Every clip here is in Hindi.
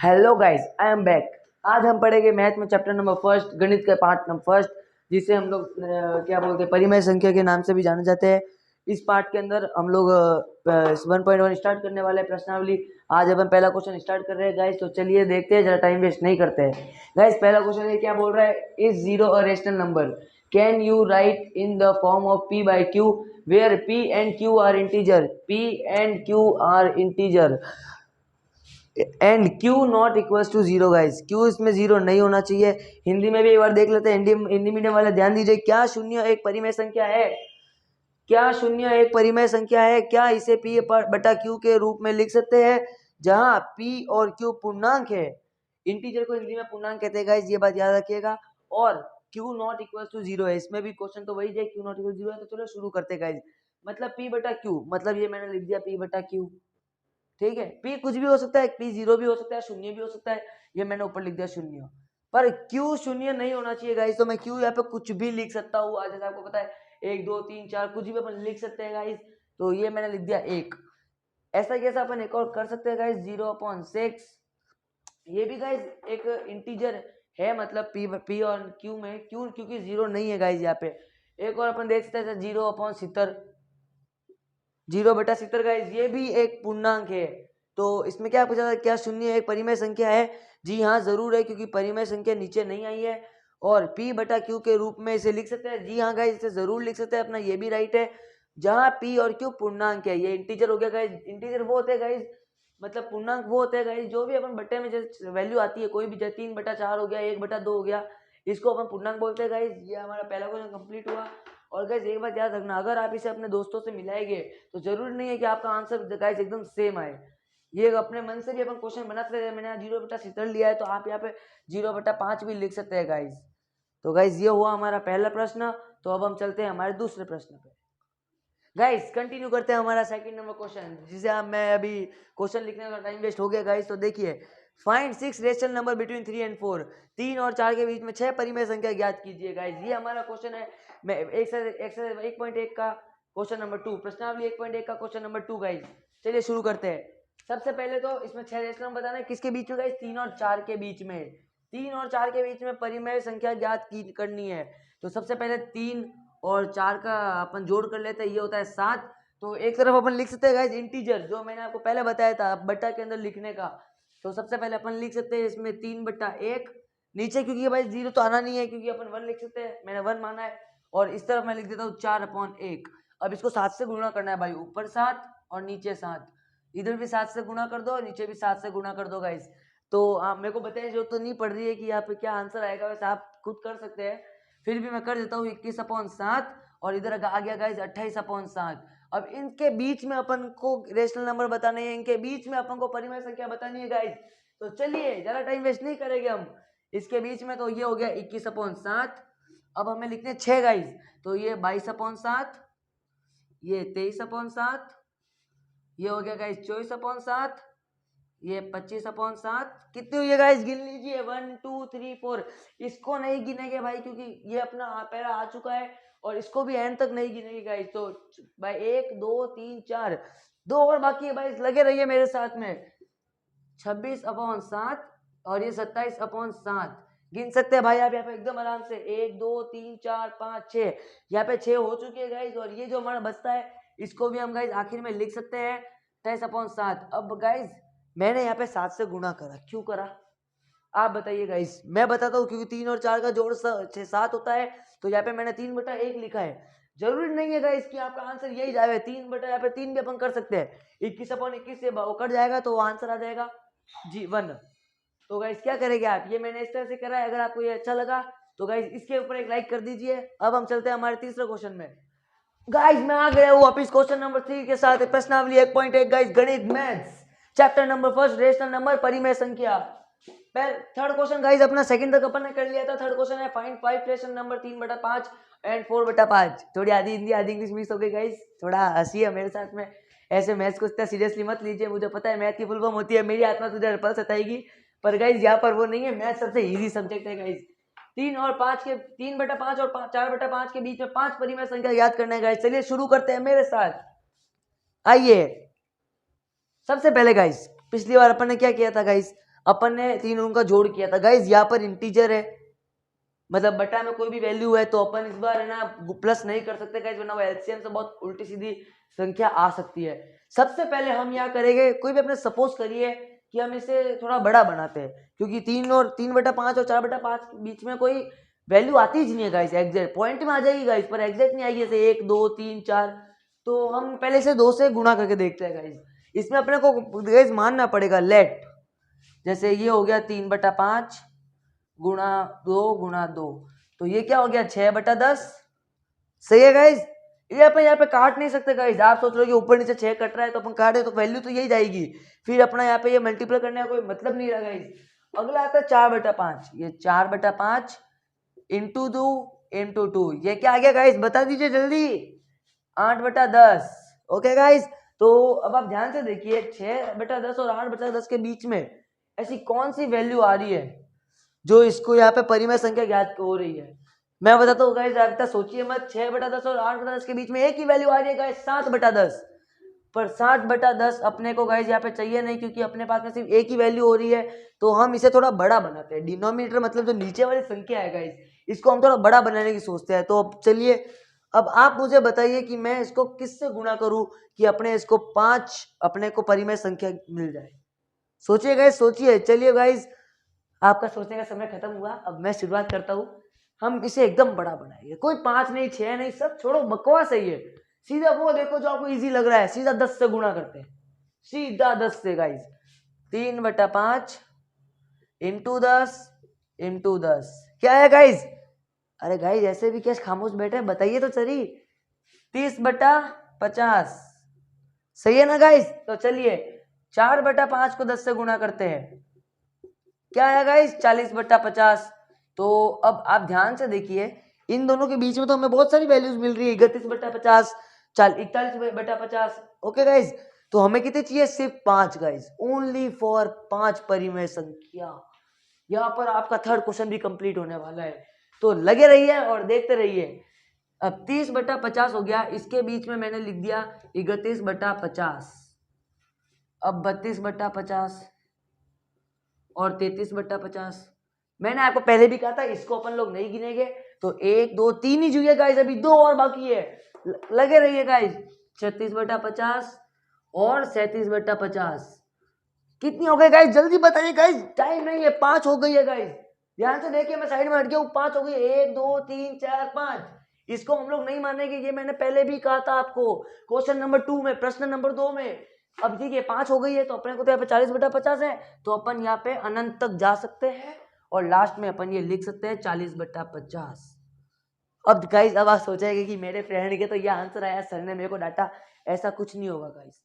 Hello guys, I am back. आज हम पढ़ेंगे मैथ में चैप्टर नंबर फर्स्ट, गणित का पार्ट नंबर फर्स्ट, जिसे हम लोग क्या बोलते हैं, परिमेय संख्या के नाम से भी जाने जाते हैं। इस पार्ट के अंदर हम लोग 1.1 स्टार्ट करने वाले हैं, प्रश्नावली। आज अपन पहला क्वेश्चन स्टार्ट कर रहे हैं गाइस, तो चलिए देखते हैं, जरा टाइम वेस्ट नहीं करते हैं गाइस। पहला क्वेश्चन है, क्या बोल रहा है, is zero a rational number, can you right in the form of p by q where p and q are integer, p and q are integer and q not equals to zero. Guys q इसमें जीरो नहीं होना चाहिए। हिंदी में भी एक बार देख लेते हैं, हिंदी मीडियम वाले ध्यान दीजिए। क्या शून्य एक परिमेय संख्या है? क्या शून्य एक परिमेय संख्या है? क्या इसे पी बटा क्यू के रूप में लिख सकते हैं, जहां पी और क्यू पूर्णांक है? इंटीजर को हिंदी में पूर्णांक कहते हैं गाइस, ये बात याद रखिएगा। और q not equal to zero है, इसमें भी क्वेश्चन तो वही है, क्यू नॉट इक्वल जीरो है। तो चलो शुरू करते हैं गाइस। मतलब पी बटा क्यू, मतलब ये मैंने लिख दिया पी बटा क्यू, ठीक है। पी कुछ भी हो सकता है, पी जीरो भी हो सकता है, शून्य भी हो सकता है, ये मैंने ऊपर लिख दिया शून्य। पर क्यू शून्य नहीं होना चाहिए गाइस, तो मैं क्यू यहाँ पे कुछ भी लिख सकता हूँ। आज जैसे आपको पता है 1 2 3 4 कुछ भी अपन लिख सकते हैं गाइस, तो ये मैंने लिख दिया 1। ऐसा कैसा अपन एक और कर सकते हैं गाइस, 0/6। ये भी गाइस एक इंटीजर है, मतलब पी और क्यू में, क्यू क्योंकि जीरो नहीं है गाइस यहाँ पे। एक और अपन देख सकते हैं 0/70, 0/70 गाइस, ये भी एक पूर्णांक है। तो इसमें क्या पूछा था, क्या शून्य एक परिमेय संख्या है? जी हाँ जरूर है, क्योंकि परिमेय संख्या नीचे नहीं आई है। और p बटा q के रूप में इसे लिख सकते हैं। जी हाँ गाइस, इसे जरूर लिख सकते हैं अपना, ये भी राइट है। जहाँ p और q पूर्णांक है, ये इंटीजर हो गया गाइस। इंटीजर वो होते हैं गाइस, मतलब पूर्णांक वो होते हैं गाइस, जो भी अपन बट्टे में जैसे वैल्यू आती है, कोई भी, जैसे 3/4 हो गया, 1/2 हो गया, इसको अपन पूर्णांक बोलते हैं गाइस। ये हमारा पहला क्वेश्चन कंप्लीट हुआ। और गाइस एक बात याद रखना, अगर आप इसे अपने दोस्तों से मिलाएंगे तो जरूरी नहीं है कि आपका आंसर गाइस एकदम सेम आए। ये अपने मन से भी अपन क्वेश्चन बना सकते हैं। मैंने यहाँ 0/70 लिया है, तो आप यहाँ पे 0/5 भी लिख सकते हैं गाइस। तो गाइस ये हुआ हमारा पहला प्रश्न। तो अब हम चलते हैं हमारे दूसरे प्रश्न पे। गाइस कंटिन्यू करते हैं हमारा सेकंड नंबर क्वेश्चन, जिसे अब मैं अभी क्वेश्चन लिखने का टाइम वेस्ट हो गया गाइस। तो देखिए, find 6 rational number between 3 and 4, 3 और 4 के बीच में 6 परिमेय संख्या ज्ञात कीजिए। गाइस ये हमारा क्वेश्चन है। मैं एक्सरसाइज 1.1 का क्वेश्चन नंबर 2, प्रश्नावली 1.1 का क्वेश्चन नंबर 2 गाइस। चलिए शुरू करते हैं। सबसे पहले तो इसमें 6 रेशनल नंबर बताना है, किसके बीच में गाइस, 3 और 4 के बीच में। 3 और 4 के बीच में परिमेय संख्या ज्ञात करनी है। तो सबसे पहले 3 और 4 का अपन जोड़ कर लेते हैं, ये होता है 7। तो एक तरफ अपन लिख सकते हैं गाइस इंटीजर, जो मैंने आपको पहले बताया था बट्टा के अंदर लिखने का। तो सबसे पहले अपन लिख सकते हैं इसमें 3/1 नीचे, क्योंकि भाई जीरो तो आना नहीं है, क्योंकि अपन 1 लिख सकते हैं, मैंने 1 माना है। और इस तरफ मैं लिख देता हूँ 4/1। अब इसको 7 से गुणा करना है भाई, ऊपर 7 और नीचे 7। इधर भी 7 से गुणा कर दो, नीचे भी 7 से गुणा कर दो गाइस। तो मेरे को बताने जो तो नहीं पड़ रही है कि यहाँ पे क्या आंसर आएगा, वैसे आप खुद कर सकते हैं, फिर भी मैं कर देता हूँ 21/7। और इधर आ गया गाइस 28/7। अब इनके बीच में अपन को रेशनल नंबर बताने हैं, इनके बीच में अपन को परिमेय संख्या बतानी है गाइस। तो चलिए ज्यादा टाइम वेस्ट नहीं करेंगे हम। इसके बीच में तो ये हो गया 21/7। अब हमें लिखते हैं 6 गाइस, तो ये 22/7, ये 23/7, ये हो गया गाइस 24/7, ये 25/7। कितनी हुई है गाइस, गिन लीजिए, 1 2 3 4। इसको नहीं गिनेंगे भाई, क्योंकि ये अपना पहला आ चुका है, और इसको भी एंड तक नहीं गिनेंगे गाइस। तो भाई 1 2 3 4, 2 और बाकी है भाई, लगे रहिए मेरे साथ में। 26/7 और ये 27/7 गिन सकते हैं भाई आप यहाँ पे एकदम आराम से। 1 2 3 4 5 6, यहाँ पे 6 हो चुके हैं गाइस। और ये जो हमारा बचता है, इसको भी हम गाइस आखिर में लिख सकते हैं 27/7। अब गाइस मैंने यहाँ पे 7 से गुणा करा, क्यों करा आप बताइए गाइस। मैं बताता हूँ, क्योंकि 3 और 4 का जोड़ 7 होता है, तो यहाँ पे मैंने 3/1 लिखा है। जरूरी नहीं है गाइस कि आपका आंसर यही जाए 3/, यहाँ पे 3 भी अपन कर सकते हैं। 21/21 से वो कट जाएगा, तो आंसर आ जाएगा जी 1। तो गाइस क्या करेंगे आप, ये मैंने इस तरह से करा है। अगर आपको ये अच्छा लगा तो गाइस इसके ऊपर एक लाइक कर दीजिए। अब हम चलते हैं हमारे तीसरे क्वेश्चन में। गाइस मैं आ गया हूँ वापिस क्वेश्चन नंबर 3 के साथ, प्रश्नावली 1.1 गाइस, गणित maths chapter number first, rational number, परिमेय संख्या। थर्ड क्वेश्चन गाइस अपना सेकंड तक अपन ने कर लिया था। थर्ड क्वेश्चन है, फाइंड 5 रेशनल नंबर 3/5 एंड 4/5। थोड़ी आधी हिंदी आधी इंग्लिश मिक्स हो गई गाइस, थोड़ा हंसी है मेरे साथ में। ऐसे मैथ्स को इतना सीरियसली मत लीजिए, मुझे पता है मैथ की फुल फॉर्म होती है मेरी आत्मा तुझे पल सताएगी, पर गाइस यहाँ पर वो नहीं है। मैथ सबसे इजी सब्जेक्ट है गाइस। 3/5 और 4/5 के बीच में 5 परिमेय संख्या याद करना है गाइस। चलिए शुरू करते हैं मेरे साथ, आइए। सबसे पहले गाइस पिछली बार अपन ने क्या किया था गाइस, अपन ने तीनों का जोड़ किया था गाइस। यहाँ पर इंटीजर है, मतलब बटा में कोई भी वैल्यू है, तो अपन इस बार है ना प्लस नहीं कर सकते गाइस, वरना वो एलसीएम से बहुत उल्टी सीधी संख्या आ सकती है। सबसे पहले हम यहाँ करेंगे, कोई भी अपने सपोज करिए कि हम इसे थोड़ा बड़ा बनाते हैं, क्योंकि 3/5 और 4/5 के बीच में कोई वैल्यू आती ही नहीं है गाइस, एग्जैक्ट पॉइंट में आ जाएगी गाइस, पर एग्जैक्ट नहीं आएगी, जैसे 1 2 3 4। तो हम पहले से 2 से गुणा करके देखते हैं गाइस। इसमें अपने को गाइस मानना पड़ेगा लेट, जैसे ये हो गया 3/5 गुणा 2 तो ये क्या हो गया 6/10। सही है गाइस, ये अपन यहाँ पे काट नहीं सकते गाइस। आप सोच रहे हो कि ऊपर नीचे 6 कट रहा है तो अपन काटे तो वैल्यू तो यही जाएगी, फिर अपना यहाँ पे ये मल्टीप्लाई करने का कोई मतलब नहीं रहा गाइस। अगला आता है 4/5, ये 4/5 इंटू 2 इंटू 2, ये क्या आ गया गाइस बता दीजिए जल्दी, 8/10। ओके गाइस, तो अब आप ध्यान से देखिए 6/10 और 8/10 के बीच में ऐसी कौन सी वैल्यू आ रही है जो इसको यहाँ पे परिमेय संख्या ज्ञात हो रही है। मैं बताता हूँ गाइस, आप सोचिए मत, 6/10 और 8/10 के बीच में एक ही वैल्यू आ रही है गाइस 7/10, पर 7/10 अपने को गाइस यहाँ पे चाहिए नहीं, क्योंकि अपने पास में सिर्फ एक ही वैल्यू हो रही है। तो हम इसे थोड़ा बड़ा बनाते हैं, डिनोमिनेटर मतलब जो नीचे वाली संख्या है गाइस, इसको हम थोड़ा बड़ा बनाने की सोचते हैं। तो चलिए अब आप मुझे बताइए कि मैं इसको किससे गुणा करूं कि अपने इसको 5 अपने को परिमेय संख्या मिल जाए। सोचिए गाइस, सोचिए। चलिए गाइस, आपका सोचने का समय खत्म हुआ, अब मैं शुरुआत करता हूँ। हम इसे एकदम बड़ा बनाएंगे, कोई 5 नहीं 6 नहीं, सब छोड़ो बकवास है ये, सीधा वो देखो जो आपको इजी लग रहा है, सीधा 10 से गुणा करते हैं, सीधा 10 से गाइस। 3/5 इंटू 10 इंटू 10 क्या है गाइस। अरे गाइस ऐसे भी क्या खामोश बैठे, बताइए तो सही। 30/50 सही है ना गाइस। तो चलिए 4/5 को 10 से गुणा करते हैं, क्या है गाइस 40/50। तो अब आप ध्यान से देखिए, इन दोनों के बीच में तो हमें बहुत सारी वैल्यूज मिल रही है, 31/50 41/50। ओके गाइस, तो हमें कितने चाहिए, सिर्फ 5 गाइस, ओनली फॉर 5 परिमेय संख्या। यहाँ पर आपका थर्ड क्वेश्चन भी कंप्लीट होने वाला है, तो लगे रहिए और देखते रहिए। अब 30/50 हो गया, इसके बीच में मैंने लिख दिया 31/50। अब 32/50 और 33/50। मैंने आपको पहले भी कहा था इसको अपन लोग नहीं गिनेंगे, तो 1 2 3 ही जुए गाइस, अभी 2 और बाकी है, लगे रहिए गाइस। 36/50 और 37/50 कितनी हो गई गाइस, जल्दी बताइए गाइस, टाइम नहीं है, 5 हो गई है गाइस। ध्यान से देखिए, मैं साइड में हट गया हूँ, 5 हो गई, 1 2 3 4 5। इसको हम लोग नहीं मानेंगे, ये मैंने पहले भी कहा था आपको क्वेश्चन नंबर 2 में, प्रश्न नंबर 2 में। अब देखिए 5 हो गई है, तो अपने को तो यहाँ पे 40/50 है, तो अपन यहाँ पे अनंत तक जा सकते हैं और लास्ट में अपन ये लिख सकते हैं 40/50। अब गाइस अब आप सोचेंगे कि मेरे फ्रेंड के तो ये आंसर आया, सर ने मेरे को डांटा, ऐसा कुछ नहीं होगा गाइस।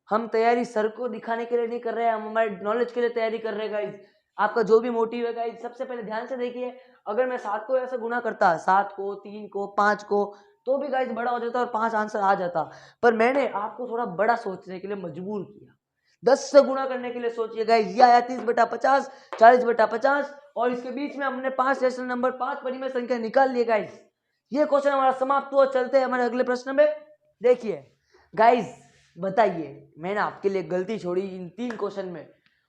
हम तैयारी सर को दिखाने के लिए नहीं कर रहे हैं, हम हमारे नॉलेज के लिए तैयारी कर रहे हैं गाइस। आपका जो भी मोटिव है गाइस, सबसे पहले ध्यान से देखिए, अगर मैं 7 को ऐसे गुणा करता, 7 को 3 को 5 को, तो भी गाइस बड़ा हो जाता और 5 आंसर आ जाता, पर मैंने आपको थोड़ा बड़ा सोचने के लिए मजबूर किया, 10 से गुणा करने के लिए सोचिए गाइस। ये आया 30/50 40/50 और इसके बीच में हमने 5 रेशनल नंबर 5 परिमेय संख्या निकाल लिए गाइस। ये क्वेश्चन हमारा समाप्त हुआ, चलते हैं हमारे अगले प्रश्न में। देखिए गाइस, बताइए मैंने आपके लिए गलती छोड़ी इन 3 क्वेश्चन में,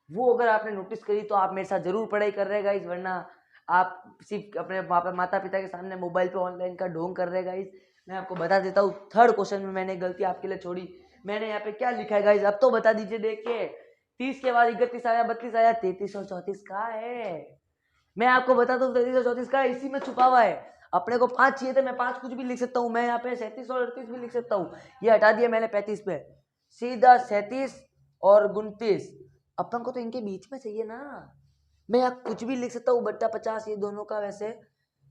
वो अगर आपने नोटिस करी तो आप मेरे साथ जरूर पढ़ाई कर रहे गाइस, वरना आप सिर्फ अपने माता पिता के सामने मोबाइल पे ऑनलाइन का ढोंग कर रहे गाइस। मैं आपको बता देता हूँ, थर्ड क्वेश्चन में मैंने गलती आपके लिए छोड़ी। मैंने यहाँ पे क्या लिखा है गाइस, अब तो बता दीजिए। देखिए 30 के बाद 31 आया, 32 आया, 33 और 34 कहाँ है। मैं आपको बताता हूँ 33 और 34 का इसी में छुपा हुआ है। अपने को 5 चाहिए थे, मैं 5 कुछ भी लिख सकता हूँ, मैं यहाँ पे 37 और 38 भी लिख सकता हूँ, ये हटा दिया मैंने 35 पे, सीधा 37 और 29। अपन को तो इनके बीच में चाहिए ना, मैं यहाँ कुछ भी लिख सकता हूँ, बट्टा 50 ये दोनों का, वैसे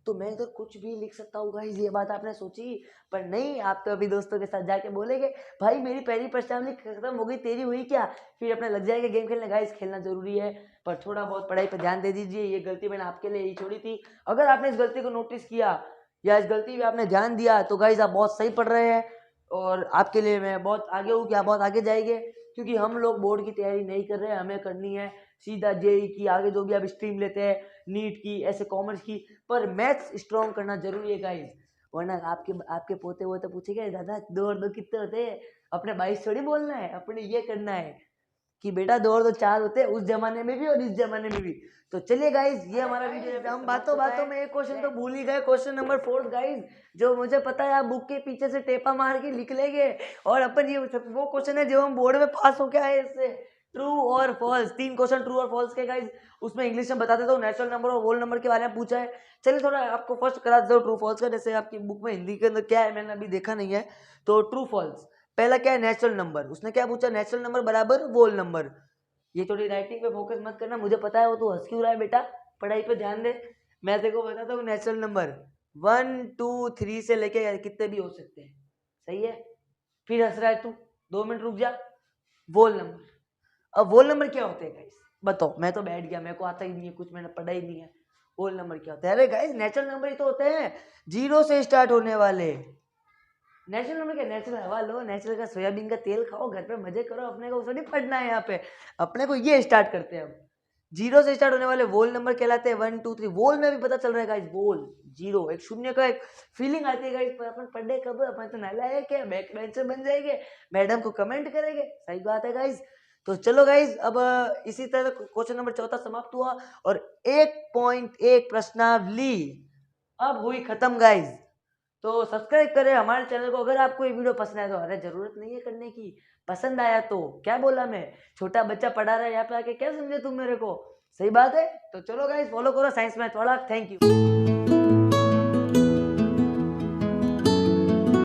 तो मैं इधर कुछ भी लिख सकता हूँ गाइस। ये बात आपने सोची, पर नहीं, आप तो अभी दोस्तों के साथ जाके बोलेंगे भाई मेरी पहली प्रश्नावली खत्म हो गई, तेरी हुई क्या, फिर अपने लग जाएगा गेम खेलने। गाइस खेलना जरूरी है, पर थोड़ा बहुत पढ़ाई पर ध्यान दे दीजिए, ये गलती मैंने आपके लिए ही छोड़ी थी। अगर आपने इस गलती को नोटिस किया या इस गलती पे आपने ध्यान दिया तो गाइस आप बहुत सही पढ़ रहे हैं, और आपके लिए मैं बहुत आगे हूँ कि आप बहुत आगे जाएंगे, क्योंकि हम लोग बोर्ड की तैयारी नहीं कर रहे हैं, हमें करनी है सीधा जेई की, आगे जो भी आप स्ट्रीम लेते हैं, नीट की, ऐसे कॉमर्स की, पर मैथ्स स्ट्रॉन्ग करना जरूरी है गाइस, वरना आपके आपके पोते वो तो पूछेंगे दादा 2 और 2 कितने होते हैं, अपने 22 थोड़ी बोलना है, अपने ये करना है कि बेटा 2 और 2 4 होते हैं, उस जमाने में भी और इस जमाने में भी। तो चलिए गाइज, ये हमारा वीडियो। हम बातों बातों में एक क्वेश्चन तो भूल ही गए, क्वेश्चन नंबर 4 गाइज, जो मुझे पता है आप बुक के पीछे से टेपा मार के लिख लेंगे। और अपन ये वो क्वेश्चन है जो हम बोर्ड में पास होके आए, इससे ट्रू और फॉल्स, 3 क्वेश्चन ट्रू और फॉल्स के गाइज। उसमें इंग्लिश में बता देता हूँ, नेचुरल नंबर और होल नंबर के बारे में पूछा है। चलिए थोड़ा आपको फर्स्ट करा देता हूँ ट्रू फॉल्स का, जैसे आपकी बुक में हिंदी के अंदर क्या है मैंने अभी देखा नहीं है। तो ट्रू फॉल्स, पहला क्या है, नेचुरल नंबर। उसने क्या पूछा, नेचुरल नंबर बराबर होल नंबर। ये थोड़ी राइटिंग पे फोकस मत करना, मुझे पता है वो तू हंस क्यों रहा है बेटा, पढ़ाई पे ध्यान दे। मैं तेरे को बताता हूँ, नेचुरल नंबर 1 2 3 से लेके कितने भी हो सकते हैं, सही है। फिर हंस रहा है तू, 2 मिनट रुक जा। वोल नंबर, अब वोल नंबर क्या होते हैं गाइस, बताओ। मैं तो बैठ गया, मेरे को आता ही नहीं है कुछ, मैंने पढ़ा ही नहीं है। वोल नंबर क्या होता है? अरे गाइस, नेचुरल नंबर ही तो होते हैं, 0 से स्टार्ट होने वाले। नेचुरल नंबर क्या, नेचुरल हवा लो, नेचुरल का सोयाबीन का तेल खाओ, घर पे मजे करो, अपने को थोड़ी पढ़ना है यहाँ पे। अपने को ये स्टार्ट करते हैं अब। 0 से स्टार्ट होने वाले वोल नंबर कहलाते हैं 1 2 3। वोल में भी पता चल रहा है गाइस, वोल 0, एक शून्य का एक फीलिंग आती है गाइस, पर अपन पढ़े कब, अपन तो नालायक है, बैक बेंचर बन जाएंगे, मैडम को कमेंट करेंगे, सही बात है गाइस। तो चलो गाइस, अब इसी तरह क्वेश्चन नंबर 4 समाप्त हुआ और 1.1 प्रश्नावली अब हुई खत्म गाइस। तो सब्सक्राइब करें हमारे चैनल को। अगर आपको ये वीडियो पसंद आया तो, अरे जरूरत नहीं है करने की, पसंद आया तो क्या बोला मैं, छोटा बच्चा पढ़ा रहा है यहाँ पे आके, क्या समझे तुम मेरे को, सही बात है। तो चलो गाइस, फॉलो करो साइंस मैथ वाला। Thank you.